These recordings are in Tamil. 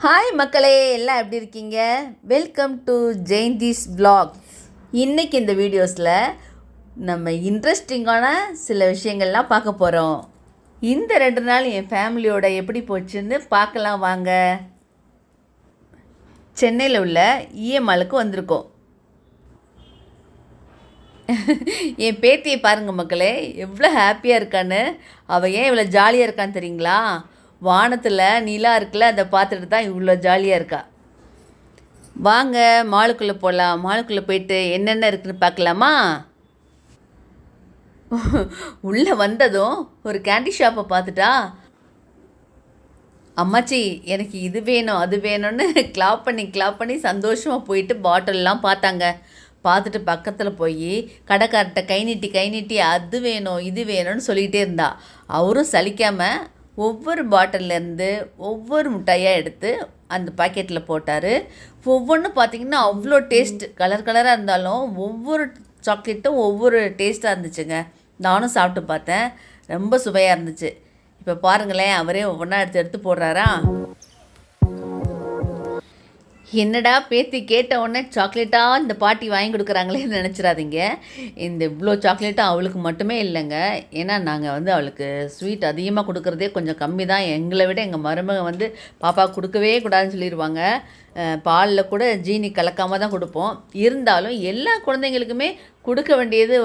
ஹாய் மக்களே, எல்லாம் எப்படி இருக்கீங்க? Welcome to Jayanthi's vlog. இன்றைக்கி இந்த வீடியோஸில் நம்ம இன்ட்ரெஸ்டிங்கான சில விஷயங்கள்லாம் பார்க்க போகிறோம். இந்த 2 நாள் என் ஃபேமிலியோட எப்படி போச்சுன்னு பார்க்கலாம் வாங்க. சென்னையில் உள்ள இஎம்ஆலுக்கு வந்திருக்கோம். என் பேத்தியை பாருங்கள் மக்களே, எவ்வளோ ஹாப்பியாக இருக்கான்னு. அவள் ஏன் இவ்வளோ ஜாலியாக இருக்கான்னு தெரியுங்களா? வானத்தில் நிலா இருக்குல்ல, அதை பார்த்துட்டு தான் இவ்வளோ ஜாலியாக இருக்கா. வாங்க மாலுக்குள்ளே போகலாம். மாலுக்குள்ளே போயிட்டு என்னென்ன இருக்குதுன்னு பார்க்கலாமா? உள்ளே வந்ததும் ஒரு கேண்டி ஷாப்பை பார்த்துட்டா, அம்மாச்சி எனக்கு இது வேணும் அது வேணும்னு கிளாப் பண்ணி சந்தோஷமாக போயிட்டு பாட்டிலெலாம் பார்த்தாங்க. பார்த்துட்டு பக்கத்தில் போய் கடைக்கார்ட்ட கை நீட்டி அது வேணும் இது வேணும்னு சொல்லிகிட்டே இருந்தா. அவரும் சலிக்காமல் ஒவ்வொரு பாட்டிலேருந்து ஒவ்வொரு மிட்டாயாக எடுத்து அந்த பாக்கெட்டில் போட்டார். ஒவ்வொன்றும் பார்த்திங்கன்னா அவ்வளோ டேஸ்ட், கலராக இருந்தாலும் ஒவ்வொரு சாக்லேட்டும் ஒவ்வொரு டேஸ்ட்டாக இருந்துச்சுங்க. நானும் சாப்பிட்டு பார்த்தேன், ரொம்ப சுவையாக இருந்துச்சு. இப்போ பாருங்களேன், அவரே ஒவ்வொன்றா எடுத்து போடுறாரா. என்னடா பேத்தி கேட்ட உடனே சாக்லேட்டாக இந்த பாட்டி வாங்கி கொடுக்குறாங்களேன்னு நினச்சிடாதீங்க. இந்த இவ்வளோ சாக்லேட்டும் அவளுக்கு மட்டுமே இல்லைங்க. ஏன்னா நாங்கள் அவளுக்கு ஸ்வீட் அதிகமாக கொடுக்குறதே கொஞ்சம் கம்மி தான். எங்களை விட எங்கள் மருமகன் பாப்பா கொடுக்கவே கூடாதுன்னு சொல்லிடுவாங்க. பாலில் கூட ஜீனி கலக்காமல் தான் கொடுப்போம். இருந்தாலும் எல்லா குழந்தைங்களுக்குமே கொடுக்க வேண்டியது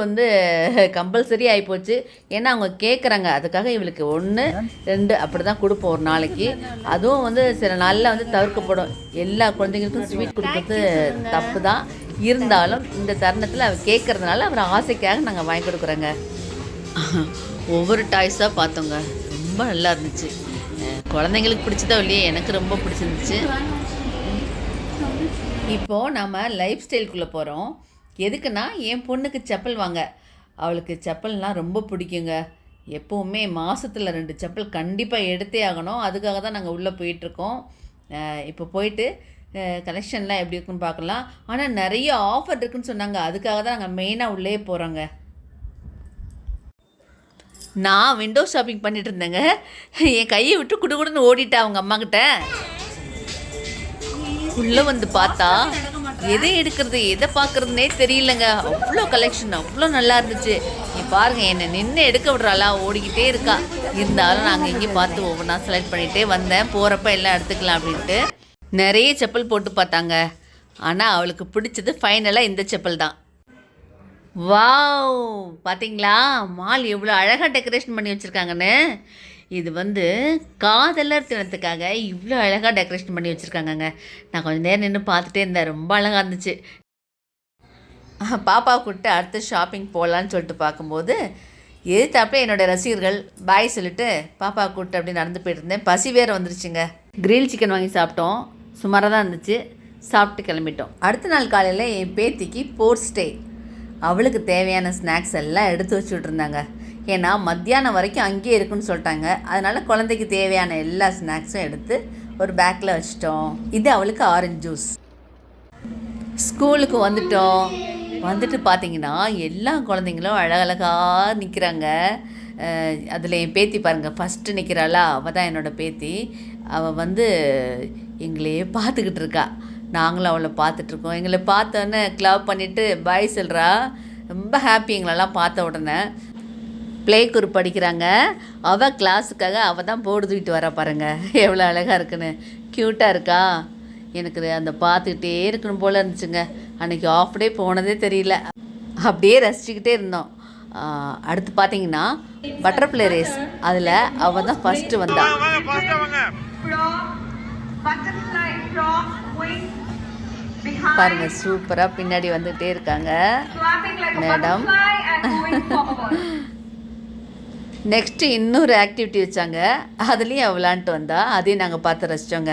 கம்பல்சரி ஆகிப்போச்சு. ஏன்னா அவங்க கேட்குறாங்க. அதுக்காக இவளுக்கு 1 2 அப்படி தான் கொடுப்போம் ஒரு நாளைக்கு. அதுவும் சில நாளில் தவிர்க்கப்படும். எல்லா குழந்தைங்களுக்கும் ஸ்வீட் கொடுக்குறது தப்பு தான். இருந்தாலும் இந்த தருணத்தில் அவள் கேட்குறதுனால அவர் ஆசைக்காக நாங்கள் வாங்கி கொடுக்குறோங்க. ஒவ்வொரு டாய்ஸாக பார்த்தோங்க, ரொம்ப நல்லா இருந்துச்சு. குழந்தைங்களுக்கு பிடிச்சதோ இல்லையே, எனக்கு ரொம்ப பிடிச்சிருந்துச்சு. இப்போது நம்ம லைஃப் ஸ்டைலுக்குள்ளே போகிறோம். எதுக்குன்னா என் பொண்ணுக்கு செப்பல் வாங்க. அவளுக்கு செப்பல்னால் ரொம்ப பிடிக்குங்க. எப்போவுமே மாதத்தில் 2 செப்பல் கண்டிப்பாக எடுத்தே ஆகணும். அதுக்காக தான் நாங்கள் உள்ளே போயிட்டுருக்கோம். இப்போ போயிட்டு கலெக்ஷன்லாம் எப்படி இருக்குன்னு பார்க்கலாம். ஆனால் நிறைய ஆஃபர் இருக்குதுன்னு சொன்னாங்க. அதுக்காக தான் நாங்கள் மெயினாக உள்ளே போகிறோங்க. நான் விண்டோ ஷாப்பிங் பண்ணிகிட்டு இருந்தேங்க. என் கையை விட்டு குடுகுடுன்னு ஓடிட்டா அவங்க அம்மாக்கிட்ட. உள்ளே பார்த்தா எதை எடுக்கிறது எதை பார்க்குறதுனே தெரியலங்க. அவ்வளோ கலெக்ஷன் அவ்வளோ நல்லா இருந்துச்சு. நீ பாருங்கள், என்னை நின்று எடுக்க விட்றாளா, ஓடிக்கிட்டே இருக்கா. இருந்தாலும் நாங்கள் இங்கேயும் பார்த்து ஒவ்வொன்றா செலக்ட் பண்ணிகிட்டே வந்தேன். போகிறப்ப எல்லாம் எடுத்துக்கலாம் அப்படின்ட்டு நிறைய செப்பல் போட்டு பார்த்தாங்க. ஆனால் அவளுக்கு பிடிச்சது ஃபைனலாக இந்த செப்பல் தான். வாவ், பார்த்தீங்களா மால் எவ்வளோ அழகாக டெக்கரேஷன் பண்ணி வச்சுருக்காங்கன்னு. இது காதலர் தினத்துக்காக இவ்வளோ அழகாக டெக்கரேஷன் பண்ணி வச்சுருக்காங்கங்க. நான் கொஞ்சம் நேரம் நின்று பார்த்துட்டே இருந்தேன். ரொம்ப அழகாக இருந்துச்சு. பாப்பா கூப்பிட்டு அடுத்து ஷாப்பிங் போகலான்னு சொல்லிட்டு பார்க்கும்போது எதிர்த்தாப்புல என்னோடய ரசிகர்கள் பாய் சொல்லிட்டு பாப்பா கூப்பிட்டு அப்படி நடந்து போயிட்டுருந்தேன். பசி வேறு வந்துருச்சுங்க. கிரில் சிக்கன் வாங்கி சாப்பிட்டோம். சுமாராக தான் இருந்துச்சு. சாப்பிட்டு கிளம்பிட்டோம். அடுத்த நாள் காலையில் என் பேத்திக்கு ஸ்போர்ட்ஸ் டே. அவளுக்கு தேவையான ஸ்நாக்ஸ் எல்லாம் எடுத்து வச்சுட்டு இருந்தாங்க. ஏன்னா மத்தியானம் வரைக்கும் அங்கேயே இருக்குன்னு சொல்லிட்டாங்க. அதனால் குழந்தைக்கு தேவையான எல்லா ஸ்நாக்ஸும் எடுத்து ஒரு பேக்கில் வச்சிட்டோம். இது அவளுக்கு ஆரஞ்சு ஜூஸ். ஸ்கூலுக்கு வந்துட்டு பார்த்திங்கன்னா எல்லா குழந்தைங்களும் அழகழகாக நிற்கிறாங்க. அதில் என் பேத்தி பாருங்கள், ஃபஸ்ட்டு நிற்கிறாளா, அவள் தான் என்னோடய பேத்தி. அவள் எங்களையே பார்த்துக்கிட்டு இருக்கா. நாங்களும் அவளை பார்த்துட்ருக்கோம். எங்களை பார்த்தோன்னே கிளப் பண்ணிவிட்டு பாய் சொல்கிறா. ரொம்ப ஹாப்பி எங்களெல்லாம் பார்த்த உடனே. ப்ளே குரூப் படிக்கிறாங்க. அவள் கிளாஸுக்காக அவள் தான் போர்டு தூக்கிட்டு வர பாருங்கள், எவ்வளோ அழகாக இருக்குன்னு. க்யூட்டாக இருக்கா. எனக்கு அந்த பார்த்துக்கிட்டே இருக்கணும் போல் இருந்துச்சுங்க. அன்றைக்கி ஆஃப் டே போனதே தெரியல. அப்படியே ரசிச்சுக்கிட்டே இருந்தோம். அடுத்து பார்த்தீங்கன்னா பட்டர்ஃப்ளை ரேஸ். அதில் அவள் தான் ஃபஸ்ட்டு வந்தா. பாருங்க, சூப்பராக பின்னாடி வந்துகிட்டே இருக்காங்க மேடம். நெக்ஸ்ட்டு இன்னொரு ஆக்டிவிட்டி வச்சாங்க. அதுலேயும் அவள் விளாண்டுட்டு வந்தா. அதையும் நாங்கள் பார்த்து ரசித்தோங்க.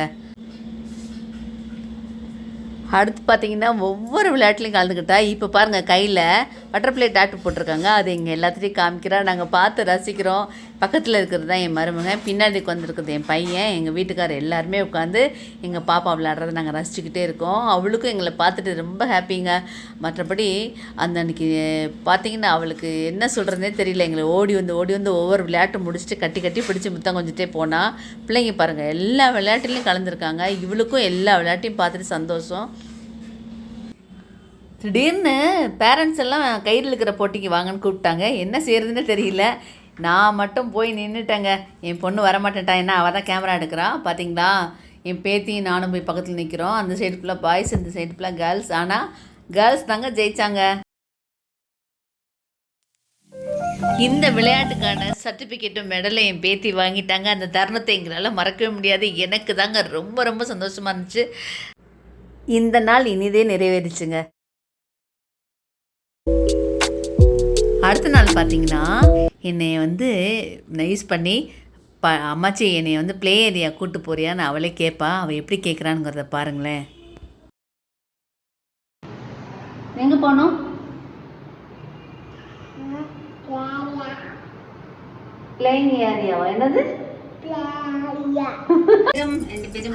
அடுத்து பார்த்திங்கன்னா ஒவ்வொரு விளையாட்டுலையும் கலந்துக்கிட்டா. இப்போ பாருங்கள், கையில் பட்டர்ஃப்ளை டாட்டு போட்டிருக்காங்க. அது இங்கே எல்லாத்துலேயும் காமிக்கிறா. நாங்கள் பார்த்து ரசிக்கிறோம். பக்கத்தில் இருக்கிறது தான் என் மருமக, பின்னாடி உட்காந்துருக்குது என் பையன். எங்கள் வீட்டுக்காரர் எல்லாருமே உட்காந்து எங்கள் பாப்பா விளையாடுறத நாங்கள் ரசிச்சுக்கிட்டே இருக்கோம். அவளுக்கும் எங்களை பார்த்துட்டு ரொம்ப ஹாப்பிங்க. மற்றபடி அந்த அன்றைக்கி பார்த்திங்கன்னா அவளுக்கு என்ன சொல்கிறதே தெரியல. எங்களை ஓடி வந்து ஒவ்வொரு விளையாட்டு முடிச்சுட்டு கட்டி கட்டி பிடிச்சி முத்தம் கொஞ்சிட்டே போனால். பிள்ளைங்க பாருங்கள் எல்லா விளையாட்டுலேயும் கலந்துருக்காங்க. இவளுக்கும் எல்லா விளையாட்டையும் பார்த்துட்டு சந்தோஷம். திடீர்னு பேரண்ட்ஸ் எல்லாம் கயிறு இழுக்கிற போட்டிக்கு வாங்கன்னு கூப்பிட்டாங்க. என்ன செய்கிறதுன்னு தெரியல. நான் மட்டும் போய் நின்றுட்டேங்க. என் பொண்ணு வரமாட்டேன்ட்டா, ஏன்னா அவள் தான் கேமரா எடுக்கிறான். பார்த்தீங்களா, என் பேத்தியும் நானும் போய் பக்கத்தில் நிற்கிறோம். அந்த சைடு ஃபுல்லாக பாய்ஸ், இந்த சைடு ஃபுல்லாக கேர்ள்ஸ். ஆனால் கேர்ள்ஸ் தாங்க ஜெயித்தாங்க. இந்த விளையாட்டுக்கான சர்டிஃபிகேட்டும் மெடலை என் பேத்தி வாங்கிட்டாங்க. அந்த தருணத்தை எங்களால் மறக்கவே முடியாது. எனக்கு தாங்க ரொம்ப ரொம்ப சந்தோஷமாக இருந்துச்சு. இந்த நாள் இனிதே நிறைவேறிச்சுங்க. அடுத்த நாள் பார்த்தீங்கன்னா என்னை வந்து நைஸ் பண்ணி அம்மாச்சி என்னை வந்து ப்ளே ஏரியா கூப்பிட்டு போறியான்னு அவளே கேட்பா. அவள் எப்படி கேட்குறானுங்கிறத பாருங்களேன். எங்கே போனோம்? பிளேயிங் ஏரியாவா? என்னது?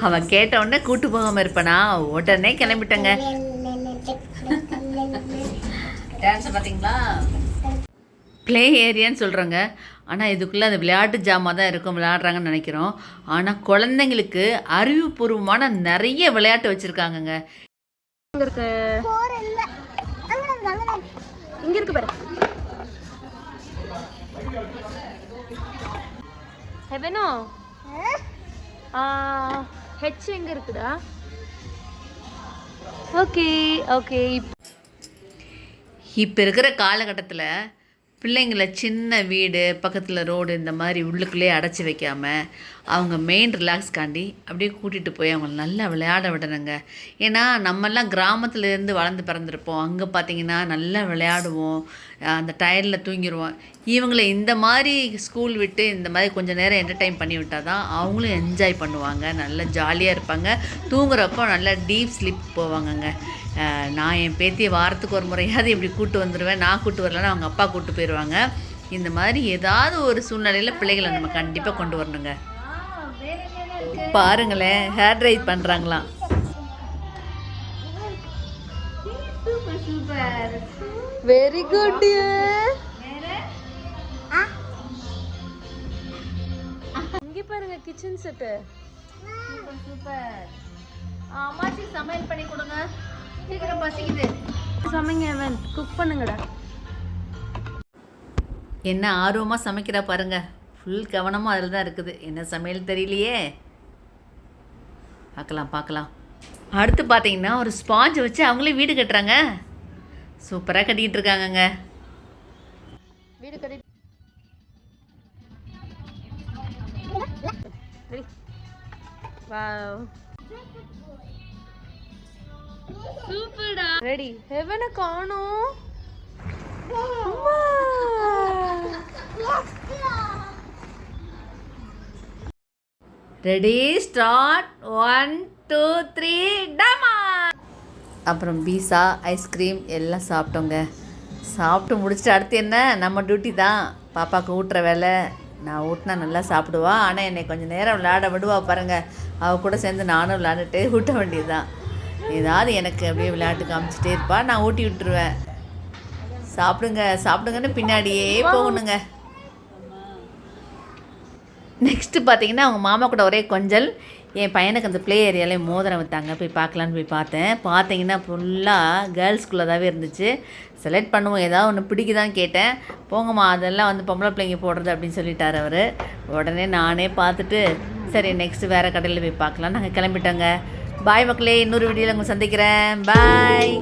அவன் கேட்ட உடனே கூட்டு போகாமல் இருப்பேனா? உடனே கிளம்பிட்டேங்க. டான்ஸை பார்த்தீங்களா? ப்ளே ஏரியான்னு சொல்கிறாங்க. ஆனால் இதுக்குள்ளே அந்த விளையாட்டு ஜாமாக தான் இருக்கும், விளையாடுறாங்கன்னு நினைக்கிறோம். ஆனால் குழந்தைங்களுக்கு அறிவுபூர்வமான நிறைய விளையாட்டு வச்சுருக்காங்கங்க. இங்கே இருக்கு பாரு. ஹெவனோ ஹெச் எங்கே இருக்குடா? Okay okay. இப்போ இருக்கிற காலகட்டத்தில் பிள்ளைங்களை சின்ன வீடு பக்கத்தில் ரோடு இந்த மாதிரி உள்ளுக்குள்ளேயே அடைச்சி வைக்காமல் அவங்க மெயின் ரிலாக்ஸ்காண்டி அப்படியே கூட்டிகிட்டு போய் அவங்கள நல்லா விளையாட விடணுங்க. ஏன்னா நம்மெல்லாம் கிராமத்துலேருந்து வளர்ந்து பிறந்திருப்போம். அங்கே பார்த்திங்கன்னா நல்லா விளையாடுவோம், அந்த டயர்டில் தூங்கிடுவோம். இவங்களை இந்த மாதிரி ஸ்கூல் விட்டு இந்த மாதிரி கொஞ்சம் நேரம் என்டர்டைன் பண்ணி விட்டால் தான் அவங்களும் என்ஜாய் பண்ணுவாங்க, நல்லா ஜாலியாக இருப்பாங்க. தூங்குறப்போ நல்லா டீப் ஸ்லீப் போவாங்கங்க. நான் என் பேத்தியை வாரத்துக்கு ஒரு முறையாவது இப்படி கூப்பிட்டு வந்துடுவேன். நான் கூப்பிட்டு வரலன்னா அவங்க அப்பா கூப்பிட்டு போயிடுவாங்க. இந்த மாதிரி ஏதாவது ஒரு சூழ்நிலையில் பிள்ளைகளை நம்ம கண்டிப்பாக கொண்டு வரணுங்க. பாருங்களேன், ஹேர் ட்ரை பண்ணுறாங்களாம். Very good. இங்கே பாருங்க கிச்சன் செட்டு. சூப்பர். அம்மாச்சி சமையல் பண்ணி கொடுங்க, சீக்கிரம் பசிக்குது. சமைங்க, குக் பண்ணுங்கடா. என்ன ஆர்வமாக சமைக்கிறா பாருங்க. ஃபுல் கவனமாக அதில் தான் இருக்குது. என்ன சமையல் தெரியலையே. பார்க்கலாம். அடுத்து பார்த்தீங்கன்னா ஒரு ஸ்பாஞ்சை வச்சு அவங்களே வீடு கட்டுறாங்க. சூப்பராக கட்டிக்கிட்டு இருக்காங்கங்க. வீடு கட்டி சூப்பர்டா. ரெடி. ஹெவனை காணோம். Ready start. 1 2 3 டமா. அப்புறம் பீஸா ஐஸ்கிரீம் எல்லாம் சாப்பிட்டோங்க. சாப்பிட்டு முடிச்சுட்டு அடுத்து என்ன, நம்ம டியூட்டி தான். பாப்பாவுக்கு ஊட்டுற வேலை. நான் ஊட்டினா நல்லா சாப்பிடுவா. ஆனால் என்னை கொஞ்சம் நேரம் விளையாட விடுவா பாருங்கள். அவள் கூட சேர்ந்து நானும் விளையாண்டுட்டு ஊட்ட வேண்டியது தான். ஏதாவது எனக்கு அப்படியே விளையாட்டு காமிச்சிட்டே இருப்பா. நான் ஊட்டி விட்டுருவேன். சாப்பிடுங்கன்னு பின்னாடியே போகணுங்க. நெக்ஸ்ட்டு பார்த்தீங்கன்னா அவங்க மாமா கூட ஒரே கொஞ்சல். என் பையனுக்கு அந்த ப்ளே ஏரியாலே மோதிரம் வைத்தாங்க. போய் பார்க்கலான்னு போய் பார்த்தீங்கன்னா ஃபுல்லாக கேர்ள்ஸ் ஸ்கூலாகவே இருந்துச்சு. செலக்ட் பண்ணுவோம், ஏதாவது ஒன்று பிடிக்குதான்னு கேட்டேன். போங்கம்மா அதெல்லாம் வந்து பொம்பளை பிள்ளைங்க போடுறது அப்படின்னு சொல்லிட்டார் அவர். உடனே நானே பார்த்துட்டு சரி நெக்ஸ்ட்டு வேறு கடையில் போய் பார்க்கலாம் நாங்கள் கிளம்பிட்டோங்க. பாய் மக்களே, இன்னொரு வீடியோவில் உங்களை சந்திக்கிறேன். பாய்.